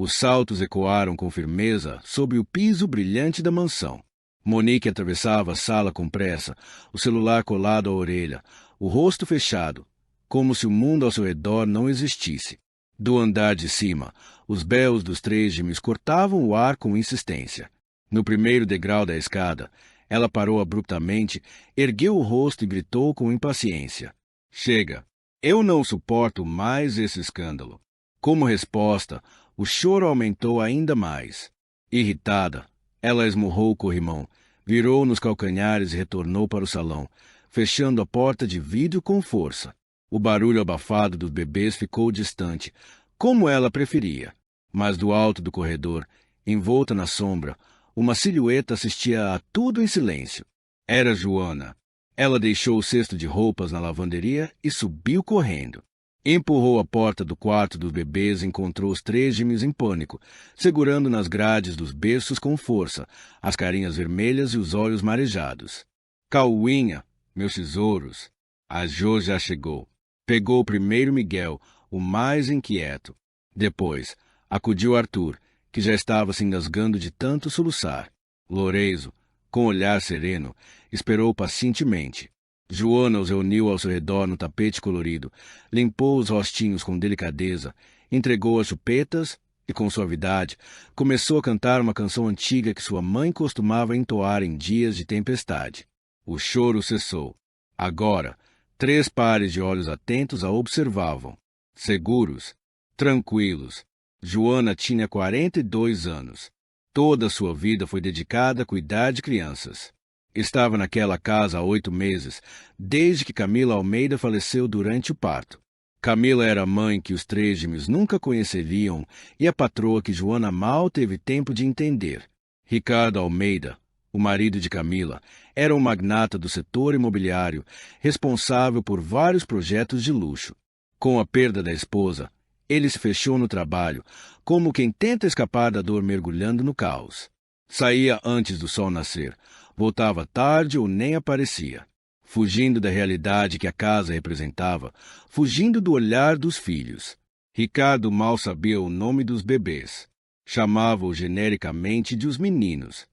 Os saltos ecoaram com firmeza sob o piso brilhante da mansão. Monique atravessava a sala com pressa, o celular colado à orelha, o rosto fechado, como se o mundo ao seu redor não existisse. Do andar de cima, os berros dos 3 gêmeos cortavam o ar com insistência. No primeiro degrau da escada, ela parou abruptamente, ergueu o rosto e gritou com impaciência. Chega! Eu não suporto mais esse escândalo. Como resposta, o choro aumentou ainda mais. Irritada, ela esmurrou o corrimão, virou nos calcanhares e retornou para o salão, fechando a porta de vidro com força. O barulho abafado dos bebês ficou distante, como ela preferia. Mas do alto do corredor, envolta na sombra, uma silhueta assistia a tudo em silêncio. Era Joana. Ela deixou o cesto de roupas na lavanderia e subiu correndo. Empurrou a porta do quarto dos bebês e encontrou os 3 gêmeos em pânico, segurando nas grades dos berços com força, as carinhas vermelhas e os olhos marejados. Cauinha, meus tesouros. A Jo já chegou. Pegou primeiro Miguel, o mais inquieto. Depois, acudiu Arthur, que já estava se engasgando de tanto soluçar. Lourenço, com olhar sereno, esperou pacientemente. Joana os reuniu ao seu redor no tapete colorido, limpou os rostinhos com delicadeza, entregou as chupetas e, com suavidade, começou a cantar uma canção antiga que sua mãe costumava entoar em dias de tempestade. O choro cessou. Agora, 3 pares de olhos atentos a observavam. Seguros, tranquilos. Joana tinha 42 anos. Toda a sua vida foi dedicada a cuidar de crianças. Estava naquela casa há 8 meses, desde que Camila Almeida faleceu durante o parto. Camila era a mãe que os 3 gêmeos nunca conheceriam e a patroa que Joana mal teve tempo de entender. Ricardo Almeida, o marido de Camila, era um magnata do setor imobiliário, responsável por vários projetos de luxo. Com a perda da esposa, ele se fechou no trabalho, como quem tenta escapar da dor mergulhando no caos. Saía antes do sol nascer, voltava tarde ou nem aparecia, fugindo da realidade que a casa representava, fugindo do olhar dos filhos. Ricardo mal sabia o nome dos bebês. Chamava-os genericamente de os meninos.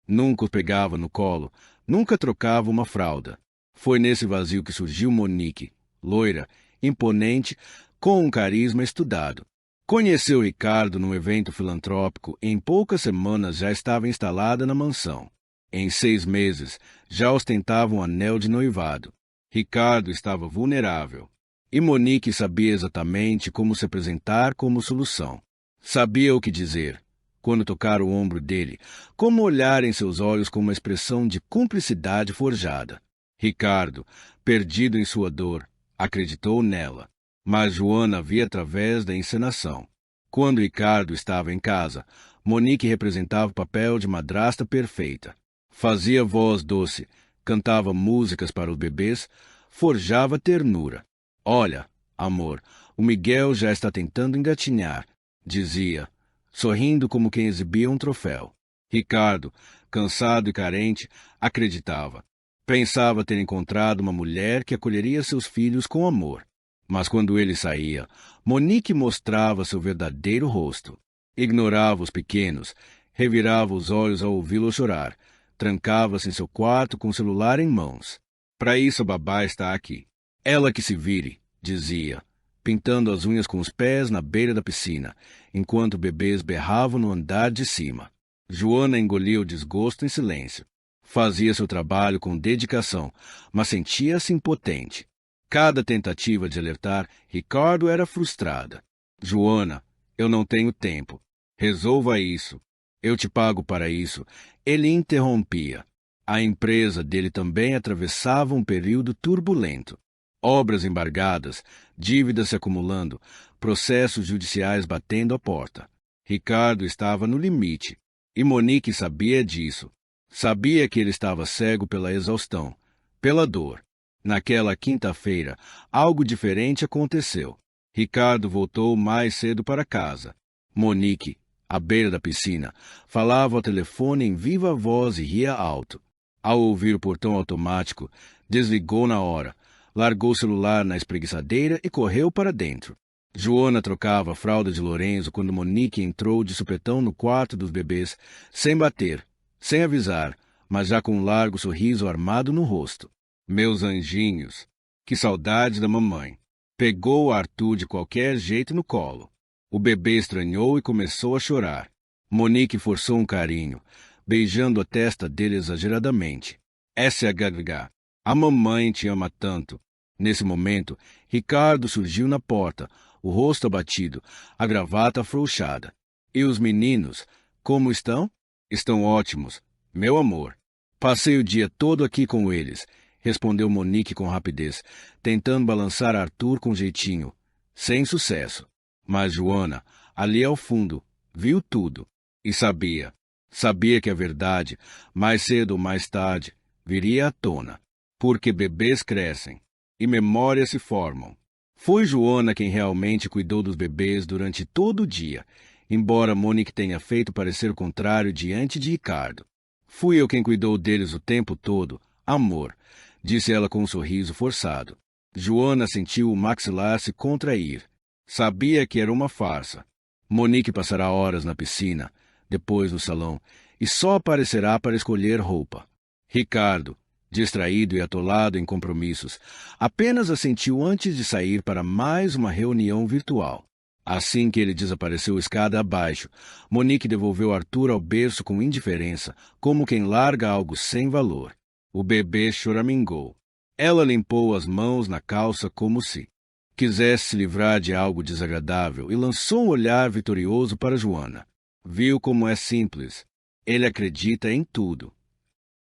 Nunca os pegava no colo, nunca trocava uma fralda. Foi nesse vazio que surgiu Monique, loira, imponente, com um carisma estudado. Conheceu Ricardo num evento filantrópico e em poucas semanas já estava instalada na mansão. Em 6 meses, já ostentava um anel de noivado. Ricardo estava vulnerável. E Monique sabia exatamente como se apresentar como solução. Sabia o que dizer, quando tocar o ombro dele, como olhar em seus olhos com uma expressão de cumplicidade forjada. Ricardo, perdido em sua dor, acreditou nela. Mas Joana via através da encenação. Quando Ricardo estava em casa, Monique representava o papel de madrasta perfeita. Fazia voz doce, cantava músicas para os bebês, forjava ternura. Olha, amor, o Miguel já está tentando engatinhar, dizia, sorrindo como quem exibia um troféu. Ricardo, cansado e carente, acreditava. Pensava ter encontrado uma mulher que acolheria seus filhos com amor. Mas quando ele saía, Monique mostrava seu verdadeiro rosto. Ignorava os pequenos, revirava os olhos ao ouvi-lo chorar, trancava-se em seu quarto com o celular em mãos. Para isso a babá está aqui. Ela que se vire, dizia, pintando as unhas com os pés na beira da piscina, enquanto bebês berravam no andar de cima. Joana engolia o desgosto em silêncio. Fazia seu trabalho com dedicação, mas sentia-se impotente. Cada tentativa de alertar, Ricardo era frustrada. Joana, eu não tenho tempo. Resolva isso. Eu te pago para isso. Ele interrompia. A empresa dele também atravessava um período turbulento. Obras embargadas, dívidas se acumulando, processos judiciais batendo à porta. Ricardo estava no limite. E Monique sabia disso. Sabia que ele estava cego pela exaustão, pela dor. Naquela quinta-feira, algo diferente aconteceu. Ricardo voltou mais cedo para casa. Monique, à beira da piscina, falava ao telefone em viva voz e ria alto. Ao ouvir o portão automático, desligou na hora, largou o celular na espreguiçadeira e correu para dentro. Joana trocava a fralda de Lorenzo quando Monique entrou de supetão no quarto dos bebês, sem bater, sem avisar, mas já com um largo sorriso armado no rosto. Meus anjinhos, que saudade da mamãe. Pegou Arthur de qualquer jeito no colo. O bebê estranhou e começou a chorar. Monique forçou um carinho, beijando a testa dele exageradamente. SHH, a mamãe te ama tanto. Nesse momento, Ricardo surgiu na porta, o rosto abatido, a gravata afrouxada. E os meninos, como estão? Estão ótimos, meu amor. Passei o dia todo aqui com eles, respondeu Monique com rapidez, tentando balançar Arthur com jeitinho. Sem sucesso. Mas Joana, ali ao fundo, viu tudo. E sabia. Sabia que a verdade, mais cedo ou mais tarde, viria à tona. Porque bebês crescem e memórias se formam. Foi Joana quem realmente cuidou dos bebês durante todo o dia, embora Monique tenha feito parecer o contrário diante de Ricardo. Fui eu quem cuidou deles o tempo todo, amor, disse ela com um sorriso forçado. Joana sentiu o maxilar se contrair. Sabia que era uma farsa. Monique passará horas na piscina, depois no salão, e só aparecerá para escolher roupa. Ricardo, distraído e atolado em compromissos, apenas assentiu antes de sair para mais uma reunião virtual. Assim que ele desapareceu escada abaixo, Monique devolveu Arthur ao berço com indiferença, como quem larga algo sem valor. O bebê choramingou. Ela limpou as mãos na calça como se quisesse se livrar de algo desagradável e lançou um olhar vitorioso para Joana. Viu como é simples. Ele acredita em tudo.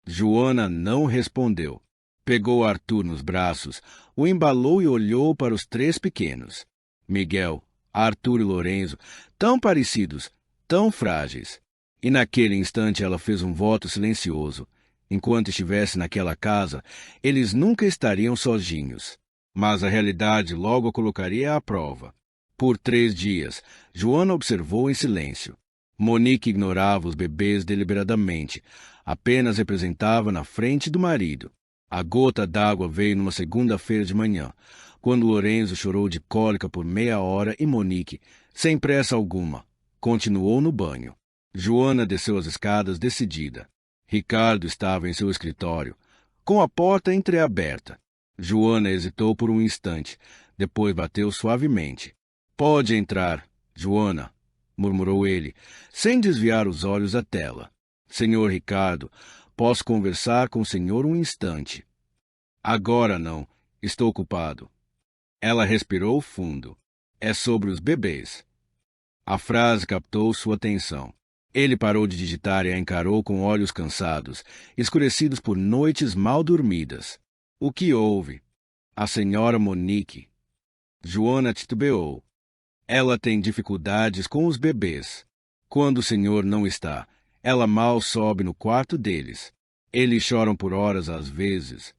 Joana não respondeu. Pegou Arthur nos braços, o embalou e olhou para os três pequenos. Miguel, Arthur e Lorenzo, tão parecidos, tão frágeis. E naquele instante ela fez um voto silencioso. Enquanto estivesse naquela casa, eles nunca estariam sozinhos. Mas a realidade logo a colocaria à prova. Por 3 dias, Joana observou em silêncio. Monique ignorava os bebês deliberadamente, apenas representava na frente do marido. A gota d'água veio numa segunda-feira de manhã, quando Lorenzo chorou de cólica por meia hora e Monique, sem pressa alguma, continuou no banho. Joana desceu as escadas decidida. Ricardo estava em seu escritório, com a porta entreaberta. Joana hesitou por um instante, depois bateu suavemente. Pode entrar, Joana, murmurou ele, sem desviar os olhos da tela. Senhor Ricardo, posso conversar com o senhor um instante. Agora não, estou ocupado. Ela respirou fundo. É sobre os bebês. A frase captou sua atenção. Ele parou de digitar e a encarou com olhos cansados, escurecidos por noites mal dormidas. O que houve? A senhora Monique. Joana titubeou. Ela tem dificuldades com os bebês. Quando o senhor não está, ela mal sobe no quarto deles. Eles choram por horas às vezes.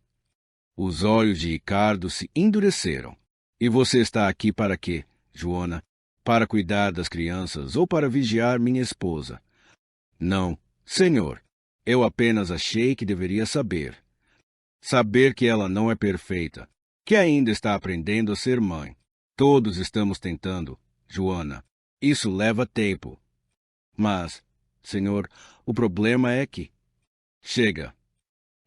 Os olhos de Ricardo se endureceram. E você está aqui para quê, Joana? Para cuidar das crianças ou para vigiar minha esposa? Não, senhor. Eu apenas achei que deveria saber. Saber que ela não é perfeita, que ainda está aprendendo a ser mãe. Todos estamos tentando, Joana. Isso leva tempo. Mas, senhor, o problema é que... Chega.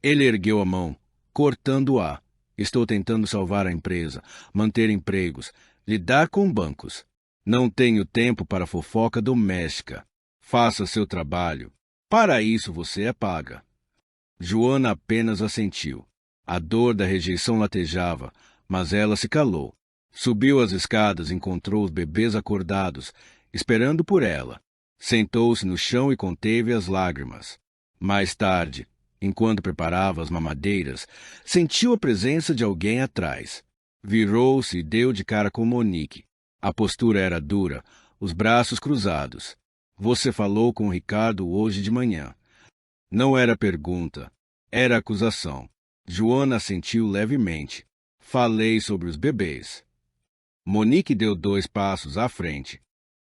Ele ergueu a mão, cortando-a. Estou tentando salvar a empresa, manter empregos, lidar com bancos. Não tenho tempo para fofoca doméstica. Faça seu trabalho. Para isso você é paga. Joana apenas assentiu. A dor da rejeição latejava, mas ela se calou. Subiu as escadas e encontrou os bebês acordados, esperando por ela. Sentou-se no chão e conteve as lágrimas. Mais tarde, enquanto preparava as mamadeiras, sentiu a presença de alguém atrás. Virou-se e deu de cara com Monique. A postura era dura, os braços cruzados. Você falou com o Ricardo hoje de manhã. Não era pergunta, era acusação. Joana assentiu levemente. Falei sobre os bebês. Monique deu 2 passos à frente.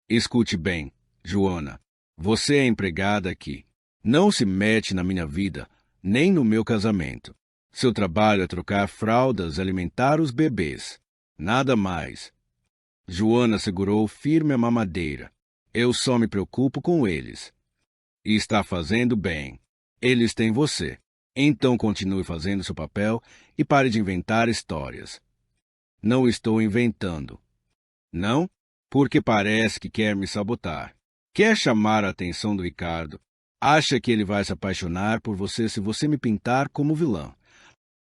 Escute bem, Joana. Você é empregada aqui. Não se mete na minha vida, nem no meu casamento. Seu trabalho é trocar fraldas e alimentar os bebês. Nada mais. Joana segurou firme a mamadeira. Eu só me preocupo com eles. E está fazendo bem. Eles têm você. Então continue fazendo seu papel e pare de inventar histórias. Não estou inventando. Não? Porque parece que quer me sabotar. Quer chamar a atenção do Ricardo. Acha que ele vai se apaixonar por você se você me pintar como vilã.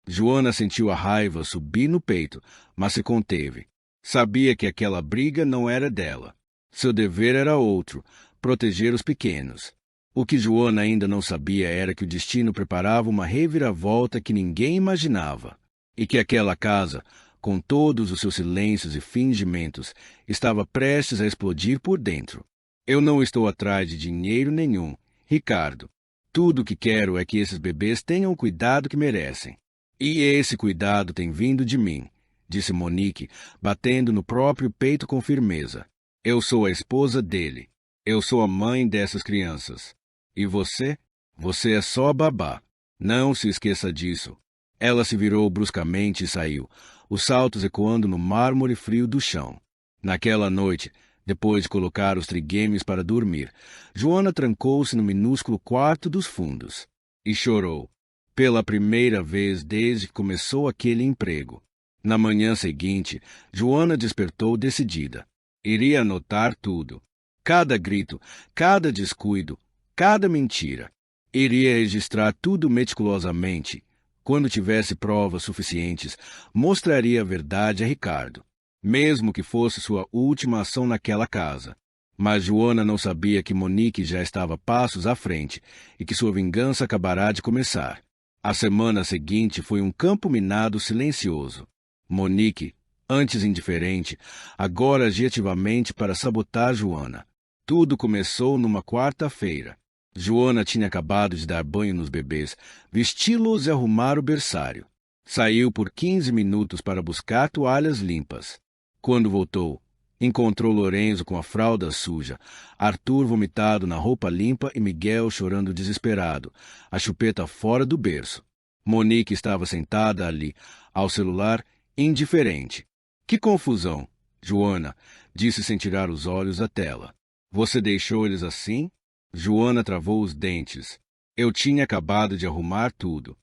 Joana sentiu a raiva subir no peito, mas se conteve. Sabia que aquela briga não era dela. Seu dever era outro, proteger os pequenos. O que Joana ainda não sabia era que o destino preparava uma reviravolta que ninguém imaginava. E que aquela casa, com todos os seus silêncios e fingimentos, estava prestes a explodir por dentro. Eu não estou atrás de dinheiro nenhum, Ricardo. Tudo o que quero é que esses bebês tenham o cuidado que merecem. E esse cuidado tem vindo de mim, disse Monique, batendo no próprio peito com firmeza. Eu sou a esposa dele. Eu sou a mãe dessas crianças. E você? Você é só babá. Não se esqueça disso. Ela se virou bruscamente e saiu, os saltos ecoando no mármore frio do chão. Naquela noite, depois de colocar os triguemes para dormir, Joana trancou-se no minúsculo quarto dos fundos e chorou, pela primeira vez desde que começou aquele emprego. Na manhã seguinte, Joana despertou decidida. Iria anotar tudo. Cada grito, cada descuido, cada mentira. Iria registrar tudo meticulosamente. Quando tivesse provas suficientes, mostraria a verdade a Ricardo, mesmo que fosse sua última ação naquela casa. Mas Joana não sabia que Monique já estava passos à frente e que sua vingança acabará de começar. A semana seguinte foi um campo minado silencioso. Monique, antes indiferente, agora agia ativamente para sabotar Joana. Tudo começou numa quarta-feira. Joana tinha acabado de dar banho nos bebês, vesti-los e arrumar o berçário. Saiu por 15 minutos para buscar toalhas limpas. Quando voltou, encontrou Lorenzo com a fralda suja, Arthur vomitado na roupa limpa e Miguel chorando desesperado, a chupeta fora do berço. Monique estava sentada ali, ao celular, indiferente. Que confusão, Joana, disse sem tirar os olhos da tela. Você deixou eles assim? Joana travou os dentes. Eu tinha acabado de arrumar tudo.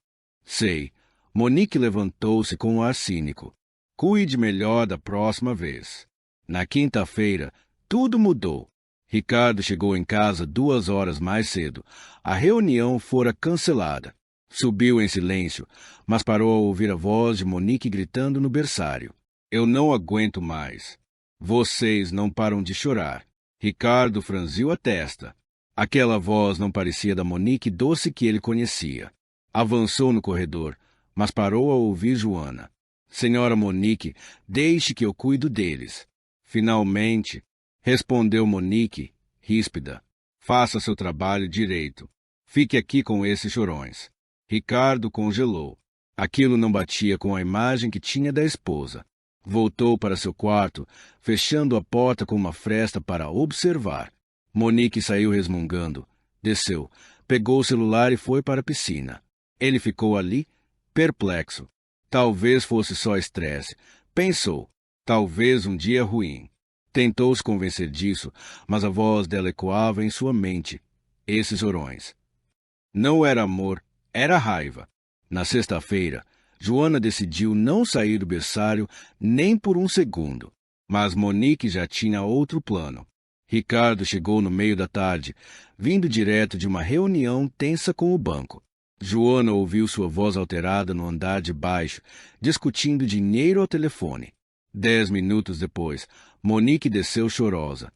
Sei. Monique levantou-se com um ar cínico. Cuide melhor da próxima vez. Na quinta-feira, tudo mudou. Ricardo chegou em casa 2 horas mais cedo. A reunião fora cancelada. Subiu em silêncio, mas parou ao ouvir a voz de Monique gritando no berçário. Eu não aguento mais. Vocês não param de chorar. Ricardo franziu a testa. Aquela voz não parecia da Monique doce que ele conhecia. Avançou no corredor, mas parou ao ouvir Joana. Senhora Monique, deixe que eu cuido deles. Finalmente, respondeu Monique, ríspida. Faça seu trabalho direito. Fique aqui com esses chorões. Ricardo congelou. Aquilo não batia com a imagem que tinha da esposa. Voltou para seu quarto, fechando a porta com uma fresta para observar. Monique saiu resmungando. Desceu, pegou o celular e foi para a piscina. Ele ficou ali, perplexo. Talvez fosse só estresse. Pensou. Talvez um dia ruim. Tentou se convencer disso, mas a voz dela ecoava em sua mente. Esses chorões. Não era amor, era raiva. Na sexta-feira, Joana decidiu não sair do berçário nem por um segundo. Mas Monique já tinha outro plano. Ricardo chegou no meio da tarde, vindo direto de uma reunião tensa com o banco. Joana ouviu sua voz alterada no andar de baixo, discutindo dinheiro ao telefone. 10 minutos depois, Monique desceu chorosa.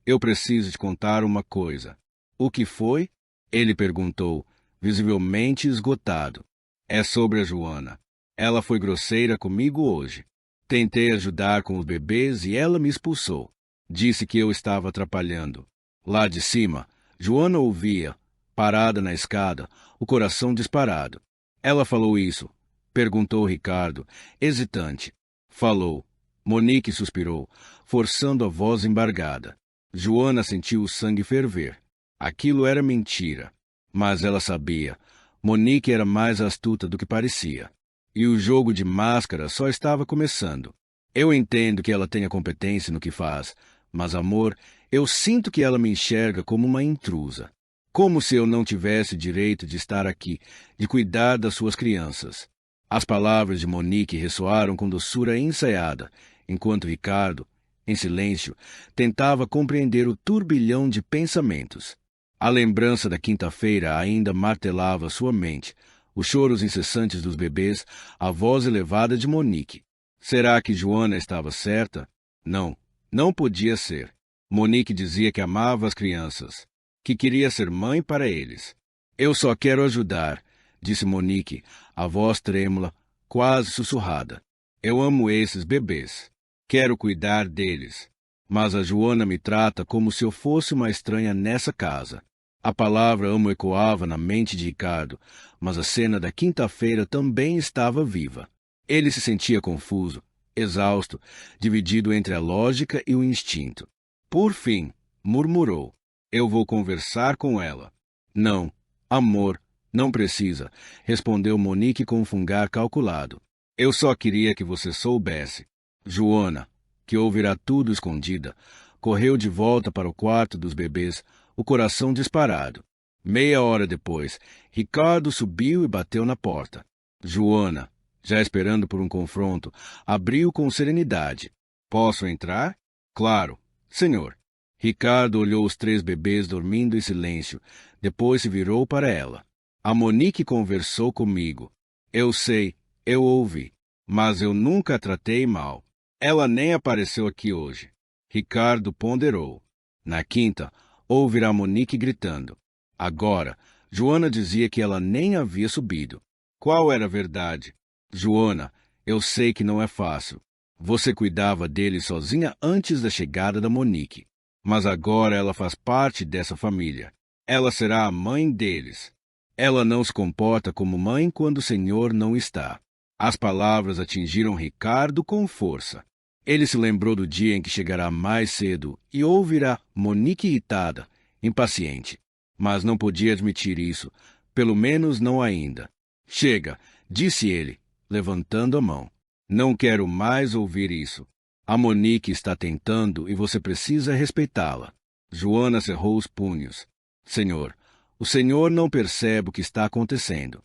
Eu preciso te contar uma coisa. O que foi? Ele perguntou, visivelmente esgotado. É sobre a Joana. Ela foi grosseira comigo hoje. Tentei ajudar com os bebês e ela me expulsou. Disse que eu estava atrapalhando. Lá de cima, Joana ouvia, parada na escada, o coração disparado. Ela falou isso? Perguntou Ricardo, hesitante. Falou. Monique suspirou, forçando a voz embargada. Joana sentiu o sangue ferver. Aquilo era mentira. Mas ela sabia. Monique era mais astuta do que parecia. E o jogo de máscara só estava começando. Eu entendo que ela tenha competência no que faz, mas, amor, eu sinto que ela me enxerga como uma intrusa. Como se eu não tivesse direito de estar aqui, de cuidar das suas crianças. As palavras de Monique ressoaram com doçura ensaiada, enquanto Ricardo, em silêncio, tentava compreender o turbilhão de pensamentos. A lembrança da quinta-feira ainda martelava sua mente, os choros incessantes dos bebês, a voz elevada de Monique. Será que Joana estava certa? Não, não podia ser. Monique dizia que amava as crianças, que queria ser mãe para eles. Eu só quero ajudar, disse Monique, a voz trêmula, quase sussurrada. Eu amo esses bebês. Quero cuidar deles. Mas a Joana me trata como se eu fosse uma estranha nessa casa. A palavra amo ecoava na mente de Ricardo, mas a cena da quinta-feira também estava viva. Ele se sentia confuso, exausto, dividido entre a lógica e o instinto. Por fim, murmurou. Eu vou conversar com ela. Não, amor, não precisa, respondeu Monique com um fungar calculado. Eu só queria que você soubesse. Joana, que ouvirá tudo escondida, correu de volta para o quarto dos bebês, o coração disparado. Meia hora depois, Ricardo subiu e bateu na porta. Joana, já esperando por um confronto, abriu com serenidade. Posso entrar? Claro, senhor. Ricardo olhou os 3 bebês dormindo em silêncio, depois se virou para ela. A Monique conversou comigo. Eu sei, eu ouvi, mas eu nunca a tratei mal. Ela nem apareceu aqui hoje. Ricardo ponderou. Na quinta, ouvirá Monique gritando. Agora, Joana dizia que ela nem havia subido. Qual era a verdade? Joana, eu sei que não é fácil. Você cuidava dele sozinha antes da chegada da Monique. Mas agora ela faz parte dessa família. Ela será a mãe deles. Ela não se comporta como mãe quando o Senhor não está. As palavras atingiram Ricardo com força. Ele se lembrou do dia em que chegará mais cedo e ouvirá Monique irritada, impaciente. Mas não podia admitir isso, pelo menos não ainda. Chega, disse ele, levantando a mão. Não quero mais ouvir isso. A Monique está tentando e você precisa respeitá-la. Joana cerrou os punhos. Senhor, o senhor não percebe o que está acontecendo.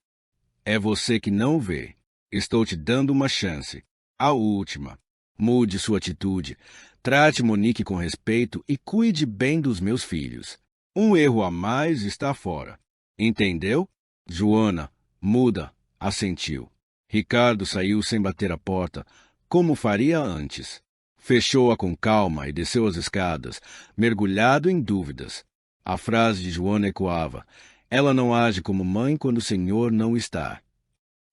É você que não vê. Estou te dando uma chance. A última. Mude sua atitude. Trate Monique com respeito e cuide bem dos meus filhos. Um erro a mais está fora. Entendeu? Joana, muda, assentiu. Ricardo saiu sem bater a porta, como faria antes. Fechou-a com calma e desceu as escadas, mergulhado em dúvidas. A frase de Joana ecoava. Ela não age como mãe quando o Senhor não está.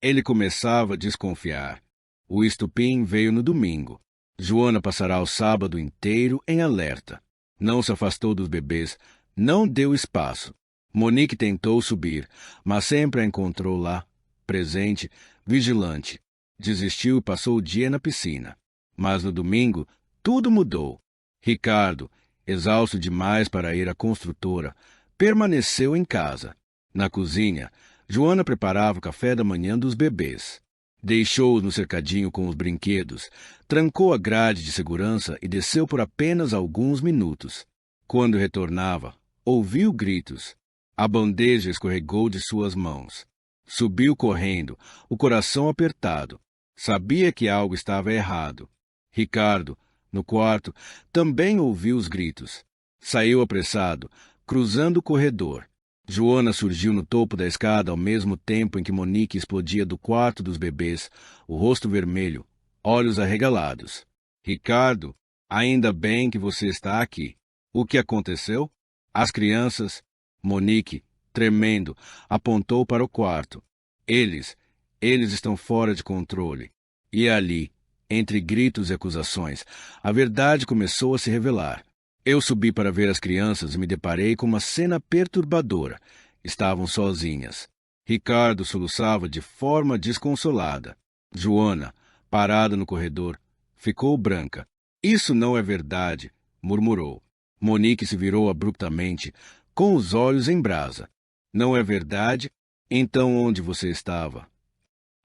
Ele começava a desconfiar. O estupim veio no domingo. Joana passará o sábado inteiro em alerta. Não se afastou dos bebês, não deu espaço. Monique tentou subir, mas sempre a encontrou lá, presente, vigilante. Desistiu e passou o dia na piscina. Mas no domingo, tudo mudou. Ricardo, exausto demais para ir à construtora, permaneceu em casa. Na cozinha, Joana preparava o café da manhã dos bebês. Deixou-os no cercadinho com os brinquedos, trancou a grade de segurança e desceu por apenas alguns minutos. Quando retornava, ouviu gritos. A bandeja escorregou de suas mãos. Subiu correndo, o coração apertado. Sabia que algo estava errado. Ricardo, no quarto, também ouviu os gritos. Saiu apressado, cruzando o corredor. Joana surgiu no topo da escada ao mesmo tempo em que Monique explodia do quarto dos bebês, o rosto vermelho, olhos arregalados. Ricardo, ainda bem que você está aqui. O que aconteceu? As crianças... Monique, tremendo, apontou para o quarto. Eles estão fora de controle. E ali, entre gritos e acusações, a verdade começou a se revelar. Eu subi para ver as crianças e me deparei com uma cena perturbadora. Estavam sozinhas. Ricardo soluçava de forma desconsolada. Joana, parada no corredor, ficou branca. Isso não é verdade, murmurou. Monique se virou abruptamente, com os olhos em brasa. Não é verdade? Então onde você estava?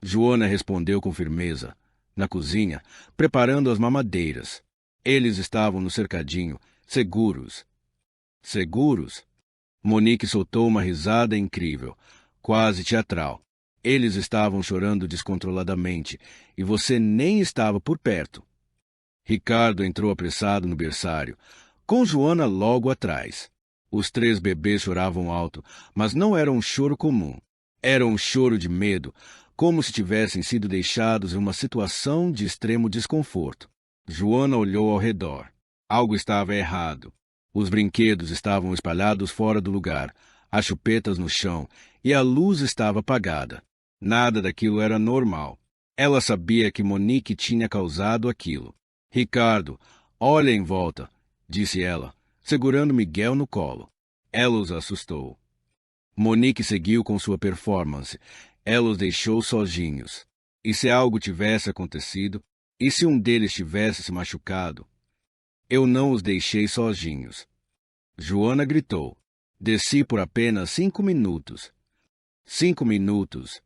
Joana respondeu com firmeza. na cozinha, preparando as mamadeiras. Eles estavam no cercadinho, seguros. Seguros? Monique soltou uma risada incrível, quase teatral. Eles estavam chorando descontroladamente, e você nem estava por perto. Ricardo entrou apressado no berçário, com Joana logo atrás. Os 3 bebês choravam alto, mas não era um choro comum. Era um choro de medo, como se tivessem sido deixados em uma situação de extremo desconforto. Joana olhou ao redor. Algo estava errado. Os brinquedos estavam espalhados fora do lugar, as chupetas no chão, e a luz estava apagada. Nada daquilo era normal. Ela sabia que Monique tinha causado aquilo. Ricardo, olha em volta, disse ela, segurando Miguel no colo. Ela os assustou. Monique seguiu com sua performance. Ela os deixou sozinhos. E se algo tivesse acontecido? E se um deles tivesse se machucado? Eu não os deixei sozinhos. Joana gritou. Desci por apenas 5 minutos. 5 minutos.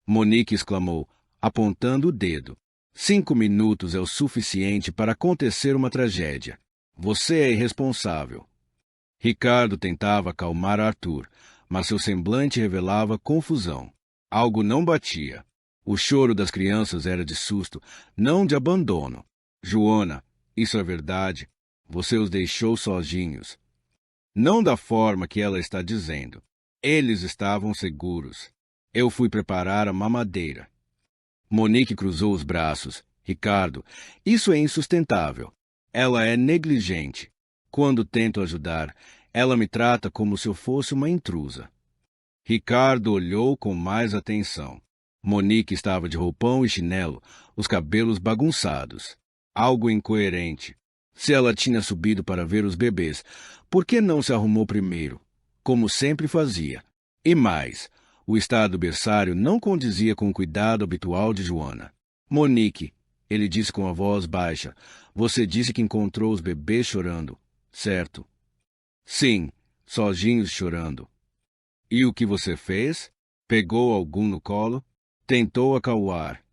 Monique exclamou, apontando o dedo. 5 minutos é o suficiente para acontecer uma tragédia. Você é irresponsável. Ricardo tentava acalmar Arthur, mas seu semblante revelava confusão. Algo não batia. O choro das crianças era de susto, não de abandono. Joana, isso é verdade. Você os deixou sozinhos. Não da forma que ela está dizendo. Eles estavam seguros. Eu fui preparar a mamadeira. Monique cruzou os braços. Ricardo, isso é insustentável. Ela é negligente. Quando tento ajudar, ela me trata como se eu fosse uma intrusa. Ricardo olhou com mais atenção. Monique estava de roupão e chinelo, os cabelos bagunçados. Algo incoerente. Se ela tinha subido para ver os bebês, por que não se arrumou primeiro, como sempre fazia? E mais, o estado do berçário não condizia com o cuidado habitual de Joana. Monique, ele disse com a voz baixa, você disse que encontrou os bebês chorando, certo? Sim, sozinhos chorando. E o que você fez? Pegou algum no colo? Tentou acalmar.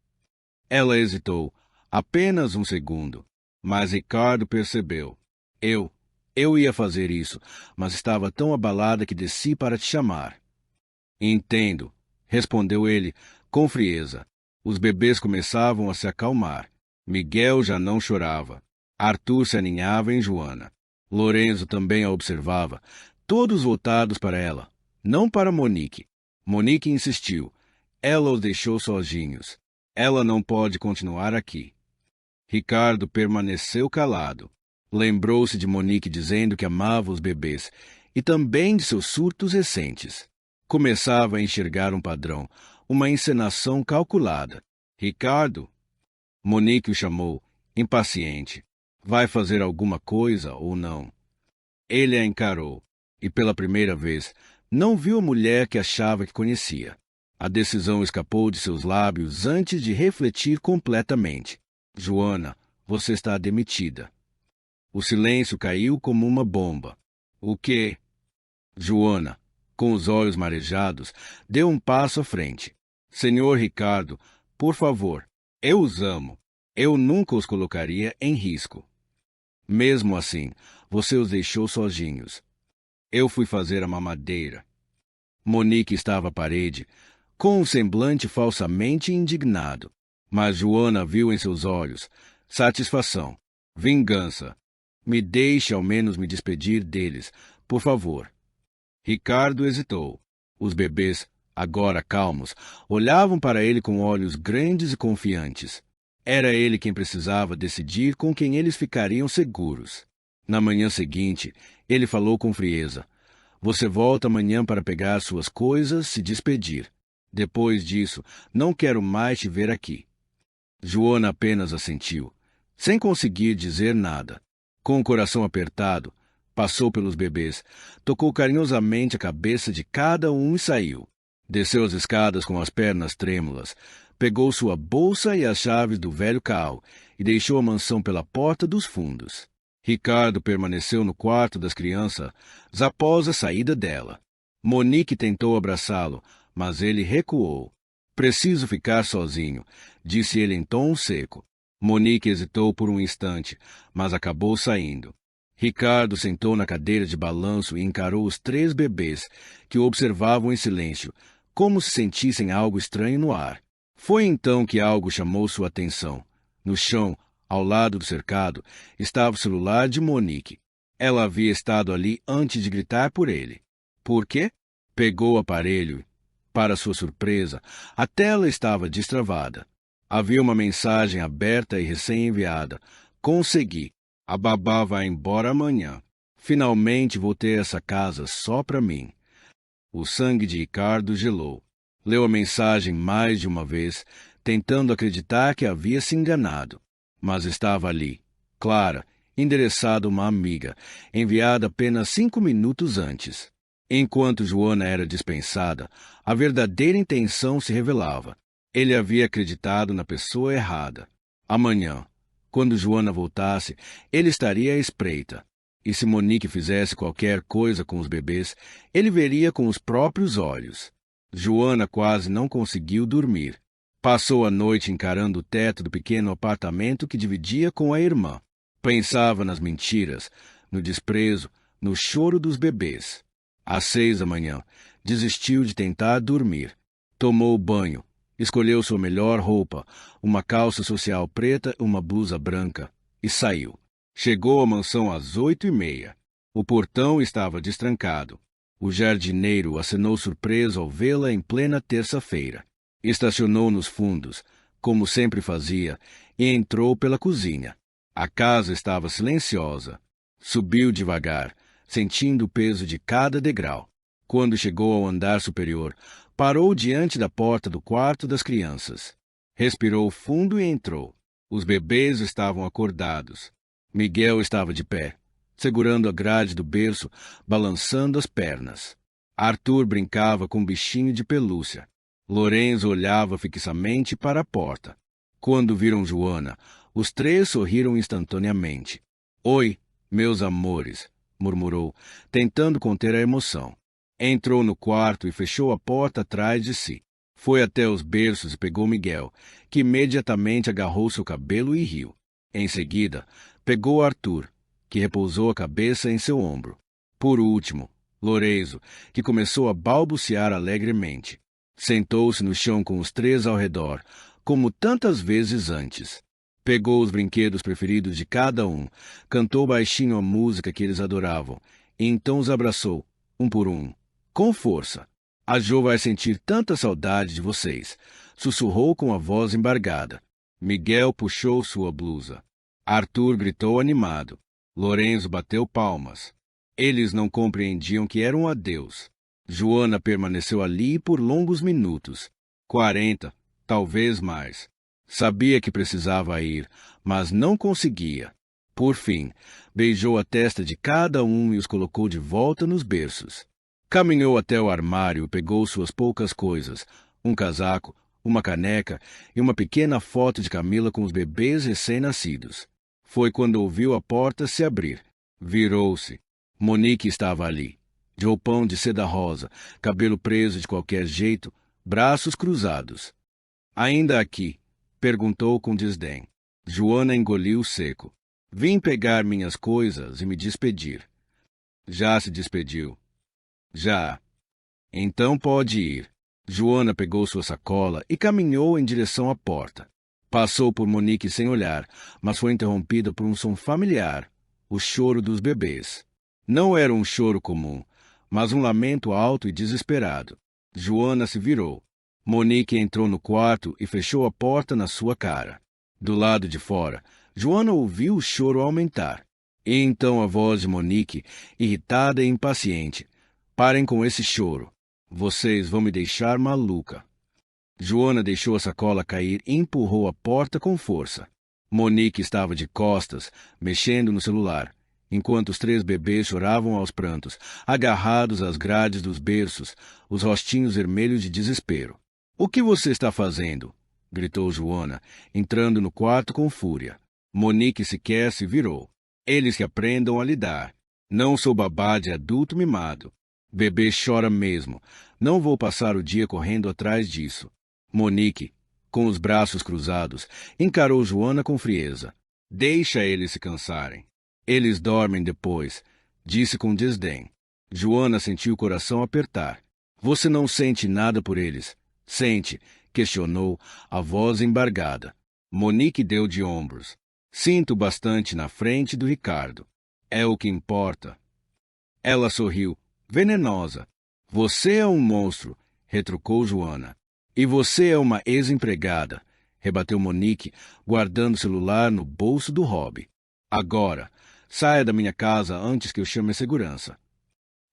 Ela hesitou, apenas um segundo. Mas Ricardo percebeu. Eu ia fazer isso, mas estava tão abalada que desci para te chamar. Entendo, respondeu ele, com frieza. Os bebês começavam a se acalmar. Miguel já não chorava. Arthur se aninhava em Joana. Lorenzo também a observava, todos voltados para ela, não para Monique. Monique insistiu. Ela os deixou sozinhos. Ela não pode continuar aqui. Ricardo permaneceu calado. Lembrou-se de Monique dizendo que amava os bebês e também de seus surtos recentes. Começava a enxergar um padrão, uma encenação calculada. Ricardo? Monique o chamou, impaciente. Vai fazer alguma coisa ou não? Ele a encarou e, pela primeira vez, não viu a mulher que achava que conhecia. A decisão escapou de seus lábios antes de refletir completamente. Joana, você está demitida. O silêncio caiu como uma bomba. O quê? Joana, com os olhos marejados, deu um passo à frente. Senhor Ricardo, por favor, eu os amo. Eu nunca os colocaria em risco. Mesmo assim, você os deixou sozinhos. Eu fui fazer a mamadeira. Monique estava à parede, com um semblante falsamente indignado. Mas Joana viu em seus olhos satisfação, vingança. Me deixe ao menos me despedir deles, por favor. Ricardo hesitou. Os bebês, agora calmos, olhavam para ele com olhos grandes e confiantes. Era ele quem precisava decidir com quem eles ficariam seguros. Na manhã seguinte, ele falou com frieza. Você volta amanhã para pegar suas coisas, se despedir. Depois disso, não quero mais te ver aqui. Joana apenas assentiu, sem conseguir dizer nada. Com o coração apertado, passou pelos bebês, tocou carinhosamente a cabeça de cada um e saiu. Desceu as escadas com as pernas trêmulas, pegou sua bolsa e as chaves do velho carro e deixou a mansão pela porta dos fundos. Ricardo permaneceu no quarto das crianças após a saída dela. Monique tentou abraçá-lo, mas ele recuou. Preciso ficar sozinho, disse ele em tom seco. Monique hesitou por um instante, mas acabou saindo. Ricardo sentou na cadeira de balanço e encarou os 3 bebês, que o observavam em silêncio, como se sentissem algo estranho no ar. Foi então que algo chamou sua atenção. No chão, ao lado do cercado, estava o celular de Monique. Ela havia estado ali antes de gritar por ele. Por quê? Pegou o aparelho. Para sua surpresa, a tela estava destravada. Havia uma mensagem aberta e recém-enviada. Consegui. A babá vai embora amanhã. Finalmente vou ter essa casa só para mim. O sangue de Ricardo gelou. Leu a mensagem mais de uma vez, tentando acreditar que havia se enganado. Mas estava ali, clara, endereçada a uma amiga, enviada apenas 5 minutos antes. Enquanto Joana era dispensada, a verdadeira intenção se revelava. Ele havia acreditado na pessoa errada. Amanhã, quando Joana voltasse, ele estaria à espreita. E se Monique fizesse qualquer coisa com os bebês, ele veria com os próprios olhos. Joana quase não conseguiu dormir. Passou a noite encarando o teto do pequeno apartamento que dividia com a irmã. Pensava nas mentiras, no desprezo, no choro dos bebês. Às 6 da manhã, desistiu de tentar dormir. Tomou banho, escolheu sua melhor roupa, uma calça social preta e uma blusa branca, e saiu. Chegou à mansão às 8h30. O portão estava destrancado. O jardineiro acenou surpreso ao vê-la em plena terça-feira. Estacionou nos fundos, como sempre fazia, e entrou pela cozinha. A casa estava silenciosa. Subiu devagar, sentindo o peso de cada degrau. Quando chegou ao andar superior, parou diante da porta do quarto das crianças. Respirou fundo e entrou. Os bebês estavam acordados. Miguel estava de pé, segurando a grade do berço, balançando as pernas. Arthur brincava com um bichinho de pelúcia. Lorenzo olhava fixamente para a porta. Quando viram Joana, os 3 sorriram instantaneamente. Oi, meus amores, murmurou, tentando conter a emoção. Entrou no quarto e fechou a porta atrás de si. Foi até os berços e pegou Miguel, que imediatamente agarrou seu cabelo e riu. Em seguida, pegou Arthur, que repousou a cabeça em seu ombro. Por último, Lorenzo, que começou a balbuciar alegremente. Sentou-se no chão com os 3 ao redor, como tantas vezes antes. Pegou os brinquedos preferidos de cada um, cantou baixinho a música que eles adoravam, e então os abraçou, um por um, com força. A Jo vai sentir tanta saudade de vocês, sussurrou com a voz embargada. Miguel puxou sua blusa. Arthur gritou animado. Lorenzo bateu palmas. Eles não compreendiam que era um adeus. Joana permaneceu ali por longos minutos. 40, talvez mais. Sabia que precisava ir, mas não conseguia. Por fim, beijou a testa de cada um e os colocou de volta nos berços. Caminhou até o armário e pegou suas poucas coisas, um casaco, uma caneca e uma pequena foto de Camila com os bebês recém-nascidos. Foi quando ouviu a porta se abrir. Virou-se. Monique estava ali, de roupão de seda rosa, cabelo preso de qualquer jeito, braços cruzados. Ainda aqui? Perguntou com desdém. Joana engoliu seco. Vim pegar minhas coisas e me despedir. Já se despediu. Já. Então pode ir. Joana pegou sua sacola e caminhou em direção à porta. Passou por Monique sem olhar, mas foi interrompida por um som familiar, o choro dos bebês. Não era um choro comum, mas um lamento alto e desesperado. Joana se virou. Monique entrou no quarto e fechou a porta na sua cara. Do lado de fora, Joana ouviu o choro aumentar. E então a voz de Monique, irritada e impaciente. Parem com esse choro. Vocês vão me deixar maluca. Joana deixou a sacola cair e empurrou a porta com força. Monique estava de costas, mexendo no celular, enquanto os 3 bebês choravam aos prantos, agarrados às grades dos berços, os rostinhos vermelhos de desespero. — O que você está fazendo? Gritou Joana, entrando no quarto com fúria. Monique sequer se virou. Eles que aprendam a lidar. Não sou babá de adulto mimado. Bebê chora mesmo. Não vou passar o dia correndo atrás disso. Monique, com os braços cruzados, encarou Joana com frieza. Deixa eles se cansarem. Eles dormem depois, disse com desdém. Joana sentiu o coração apertar. Você não sente nada por eles? Sente, questionou, a voz embargada. Monique deu de ombros. Sinto bastante na frente do Ricardo. É o que importa. Ela sorriu, venenosa. Você é um monstro, retrucou Joana. E você é uma ex-empregada, rebateu Monique, guardando o celular no bolso do hobby. Agora, saia da minha casa antes que eu chame a segurança.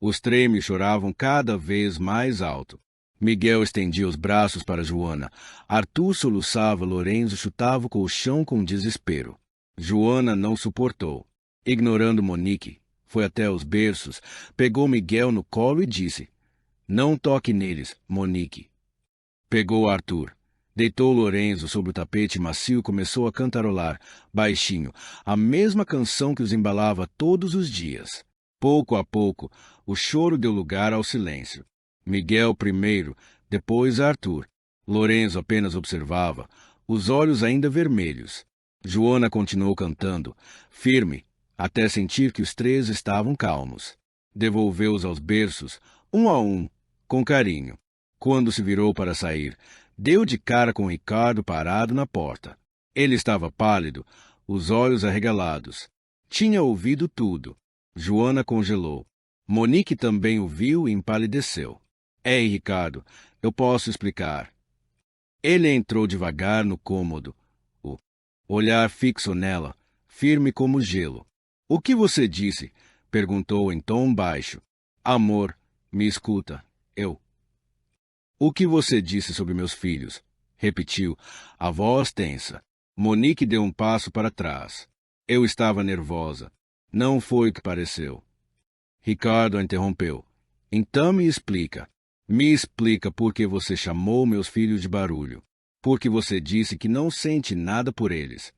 Os trêmulos choravam cada vez mais alto. Miguel estendia os braços para Joana. Arthur soluçava, Lorenzo chutava o colchão com desespero. Joana não suportou. Ignorando Monique, foi até os berços, pegou Miguel no colo e disse: Não toque neles, Monique. Pegou Arthur. Deitou Lorenzo sobre o tapete macio e começou a cantarolar, baixinho, a mesma canção que os embalava todos os dias. Pouco a pouco, o choro deu lugar ao silêncio. Miguel primeiro, depois Arthur. Lorenzo apenas observava, os olhos ainda vermelhos. Joana continuou cantando, firme, até sentir que os três estavam calmos. Devolveu-os aos berços, um a um, com carinho. Quando se virou para sair, deu de cara com Ricardo parado na porta. Ele estava pálido, os olhos arregalados. Tinha ouvido tudo. Joana congelou. Monique também o viu e empalideceu. Ei, Ricardo, eu posso explicar. Ele entrou devagar no cômodo, o olhar fixo nela, firme como gelo. O que você disse? Perguntou em tom baixo. Amor, me escuta, eu. O que você disse sobre meus filhos? Repetiu, a voz tensa. Monique deu um passo para trás. Eu estava nervosa. Não foi o que pareceu. Ricardo a interrompeu. Então me explica. Me explica por que você chamou meus filhos de barulho. Porque você disse que não sente nada por eles.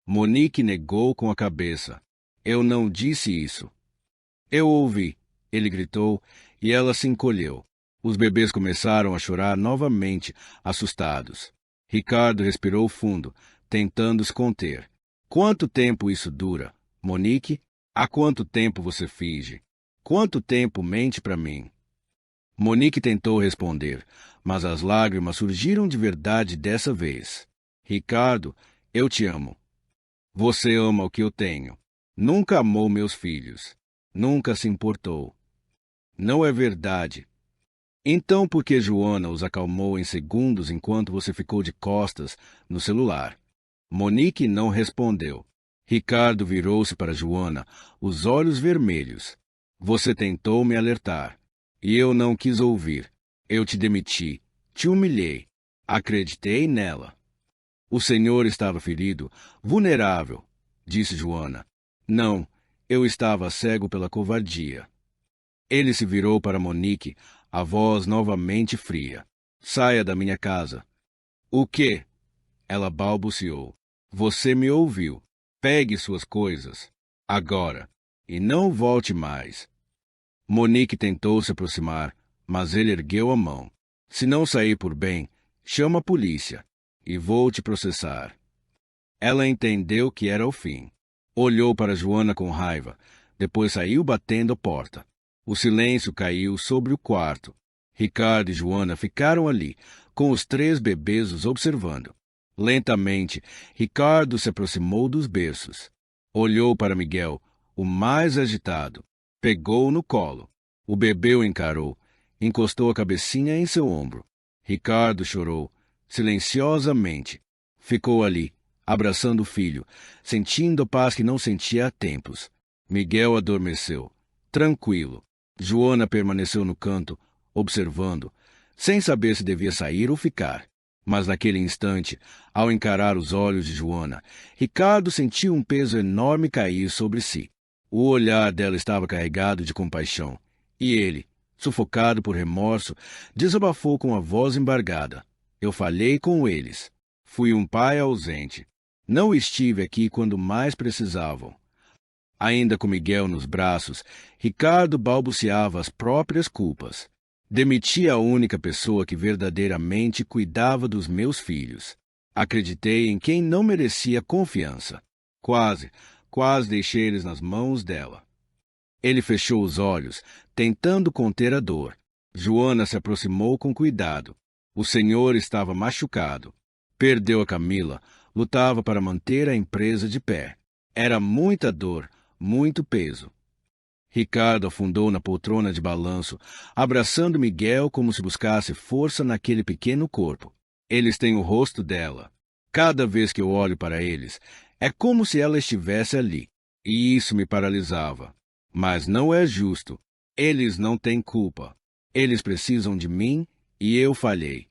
Monique negou com a cabeça. Eu não disse isso. Eu ouvi, ele gritou, e ela se encolheu. Os bebês começaram a chorar novamente, assustados. Ricardo respirou fundo, tentando se conter. Quanto tempo isso dura? Monique, há quanto tempo você finge? Quanto tempo mente para mim? Monique tentou responder, mas as lágrimas surgiram de verdade dessa vez. Ricardo, eu te amo. Você ama o que eu tenho. Nunca amou meus filhos. Nunca se importou. Não é verdade. Então por que Joana os acalmou em segundos enquanto você ficou de costas no celular? Monique não respondeu. Ricardo virou-se para Joana, os olhos vermelhos. Você tentou me alertar. E eu não quis ouvir. Eu te demiti. Te humilhei. Acreditei nela. O senhor estava ferido, vulnerável, disse Joana. Não, eu estava cego pela covardia. Ele se virou para Monique, a voz novamente fria. Saia da minha casa. O quê? Ela balbuciou. Você me ouviu. Pegue suas coisas. Agora. E não volte mais. Monique tentou se aproximar, mas ele ergueu a mão. Se não sair por bem, chama a polícia. E vou te processar. Ela entendeu que era o fim. Olhou para Joana com raiva. Depois saiu batendo a porta. O silêncio caiu sobre o quarto. Ricardo e Joana ficaram ali, com os três bebês os observando. Lentamente, Ricardo se aproximou dos berços. Olhou para Miguel, o mais agitado. Pegou-o no colo. O bebê o encarou. Encostou a cabecinha em seu ombro. Ricardo chorou, silenciosamente. Ficou ali, abraçando o filho, sentindo a paz que não sentia há tempos. Miguel adormeceu, tranquilo. Joana permaneceu no canto, observando, sem saber se devia sair ou ficar. Mas naquele instante, ao encarar os olhos de Joana, Ricardo sentiu um peso enorme cair sobre si. O olhar dela estava carregado de compaixão, e ele, sufocado por remorso, desabafou com a voz embargada. Eu falhei com eles. Fui um pai ausente. Não estive aqui quando mais precisavam. Ainda com Miguel nos braços, Ricardo balbuciava as próprias culpas. Demiti a única pessoa que verdadeiramente cuidava dos meus filhos. Acreditei em quem não merecia confiança. Quase deixei eles nas mãos dela. Ele fechou os olhos, tentando conter a dor. Joana se aproximou com cuidado. O senhor estava machucado. Perdeu a Camila, lutava para manter a empresa de pé. Era muita dor, muito peso. Ricardo afundou na poltrona de balanço, abraçando Miguel como se buscasse força naquele pequeno corpo. Eles têm o rosto dela. Cada vez que eu olho para eles, é como se ela estivesse ali. E isso me paralisava. Mas não é justo. Eles não têm culpa. Eles precisam de mim e eu falhei.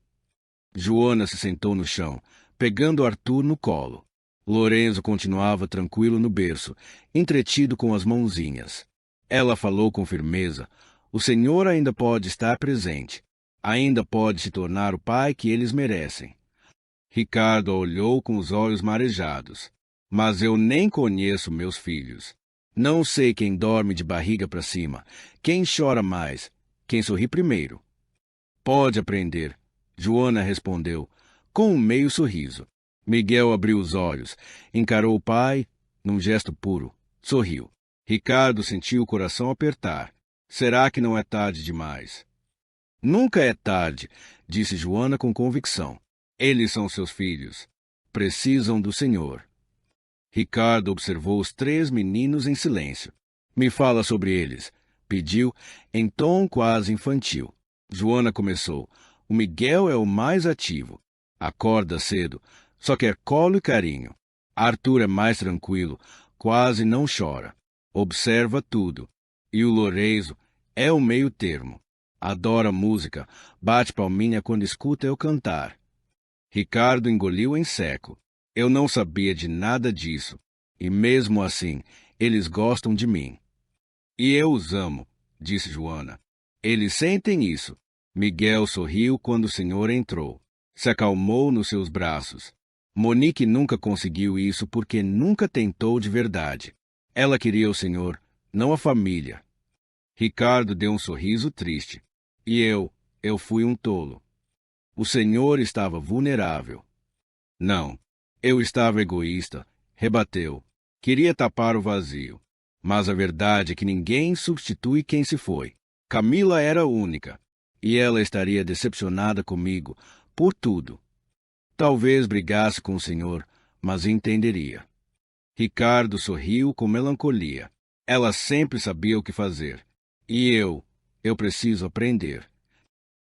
Joana se sentou no chão, pegando Arthur no colo. Lorenzo continuava tranquilo no berço, entretido com as mãozinhas. Ela falou com firmeza: o Senhor ainda pode estar presente. Ainda pode se tornar o pai que eles merecem. Ricardo a olhou com os olhos marejados. Mas eu nem conheço meus filhos. Não sei quem dorme de barriga para cima, quem chora mais, quem sorri primeiro. Pode aprender, Joana respondeu, com um meio sorriso. Miguel abriu os olhos, encarou o pai, num gesto puro, sorriu. Ricardo sentiu o coração apertar. Será que não é tarde demais? Nunca é tarde, disse Joana com convicção. Eles são seus filhos. Precisam do Senhor. Ricardo observou os 3 meninos em silêncio. Me fala sobre eles, pediu, em tom quase infantil. Joana começou. O Miguel é o mais ativo. Acorda cedo, só quer colo e carinho. Arthur é mais tranquilo, quase não chora. Observa tudo. E o Lorenzo é o meio termo. Adora música, bate palminha quando escuta eu cantar. Ricardo engoliu em seco. Eu não sabia de nada disso. E mesmo assim, eles gostam de mim. E eu os amo, disse Joana. Eles sentem isso. Miguel sorriu quando o senhor entrou. Se acalmou nos seus braços. Monique nunca conseguiu isso porque nunca tentou de verdade. Ela queria o senhor, não a família. Ricardo deu um sorriso triste. E eu fui um tolo. O senhor estava vulnerável. Não, eu estava egoísta, rebateu. Queria tapar o vazio. Mas a verdade é que ninguém substitui quem se foi. Camila era única. E ela estaria decepcionada comigo por tudo. Talvez brigasse com o senhor, mas entenderia. Ricardo sorriu com melancolia. Ela sempre sabia o que fazer. E eu preciso aprender.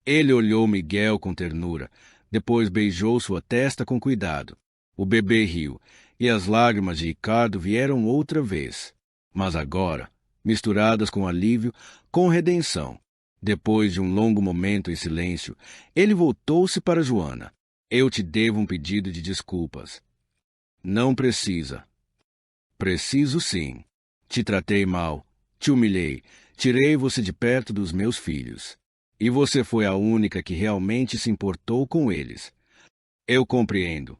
Ele olhou Miguel com ternura, depois beijou sua testa com cuidado. O bebê riu, e as lágrimas de Ricardo vieram outra vez. Mas agora, misturadas com alívio, com redenção. Depois de um longo momento em silêncio, ele voltou-se para Joana. Eu te devo um pedido de desculpas. Não precisa. Preciso sim. Te tratei mal, te humilhei, tirei você de perto dos meus filhos. E você foi a única que realmente se importou com eles. Eu compreendo.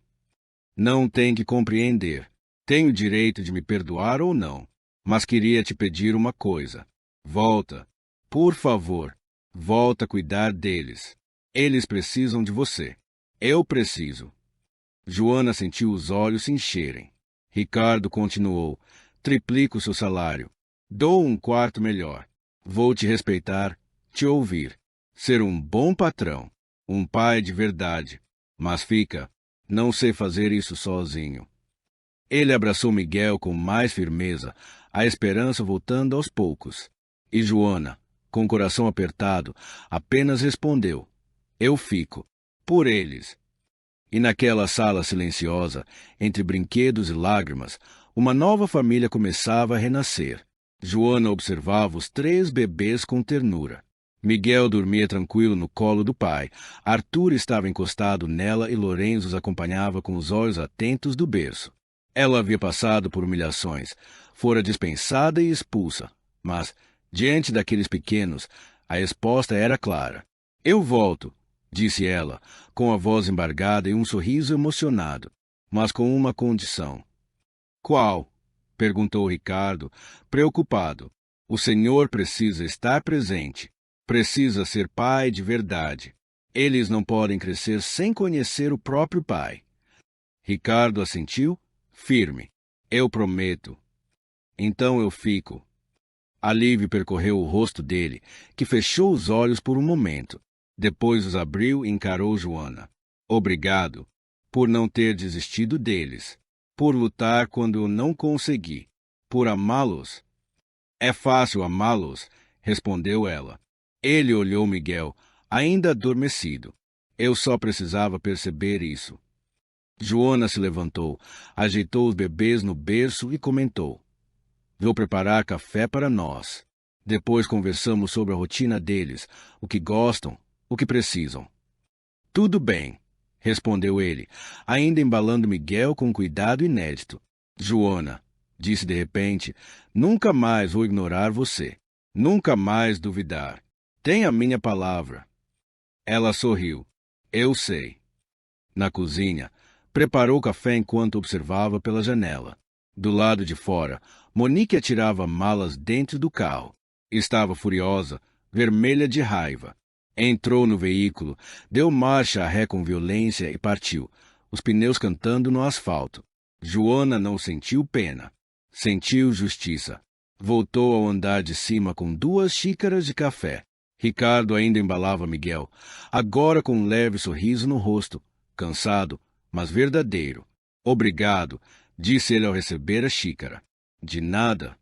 Não tem que compreender. Tenho o direito de me perdoar ou não. Mas queria te pedir uma coisa. Volta. Por favor, volta a cuidar deles. Eles precisam de você. Eu preciso. Joana sentiu os olhos se encherem. Ricardo continuou. Triplico seu salário. Dou um quarto melhor. Vou te respeitar, te ouvir. Ser um bom patrão. Um pai de verdade. Mas fica. Não sei fazer isso sozinho. Ele abraçou Miguel com mais firmeza, a esperança voltando aos poucos. E Joana, com o coração apertado, apenas respondeu: eu fico. Por eles. E naquela sala silenciosa, entre brinquedos e lágrimas, uma nova família começava a renascer. Joana observava os 3 bebês com ternura. Miguel dormia tranquilo no colo do pai. Arthur estava encostado nela e Lorenzo os acompanhava com os olhos atentos do berço. Ela havia passado por humilhações, fora dispensada e expulsa. Mas, diante daqueles pequenos, a resposta era clara. Eu volto, disse ela, com a voz embargada e um sorriso emocionado, mas com uma condição. Qual? Perguntou Ricardo, preocupado. O senhor precisa estar presente. Precisa ser pai de verdade. Eles não podem crescer sem conhecer o próprio pai. Ricardo assentiu, firme. Eu prometo. Então eu fico. Alívio percorreu o rosto dele, que fechou os olhos por um momento. Depois os abriu e encarou Joana. Obrigado por não ter desistido deles, por lutar quando eu não consegui, por amá-los. É fácil amá-los, respondeu ela. Ele olhou Miguel, ainda adormecido. Eu só precisava perceber isso. Joana se levantou, ajeitou os bebês no berço e comentou. Vou preparar café para nós. Depois conversamos sobre a rotina deles, o que gostam, o que precisam. Tudo bem, respondeu ele, ainda embalando Miguel com cuidado inédito. Joana, disse de repente, nunca mais vou ignorar você. Nunca mais duvidar. Tem a minha palavra. Ela sorriu. Eu sei. Na cozinha, preparou o café enquanto observava pela janela. Do lado de fora, Monique atirava malas dentro do carro. Estava furiosa, vermelha de raiva. Entrou no veículo, deu marcha a ré com violência e partiu, os pneus cantando no asfalto. Joana não sentiu pena. Sentiu justiça. Voltou ao andar de cima com 2 xícaras de café. Ricardo ainda embalava Miguel, agora com um leve sorriso no rosto, cansado, mas verdadeiro. Obrigado, disse ele ao receber a xícara. De nada.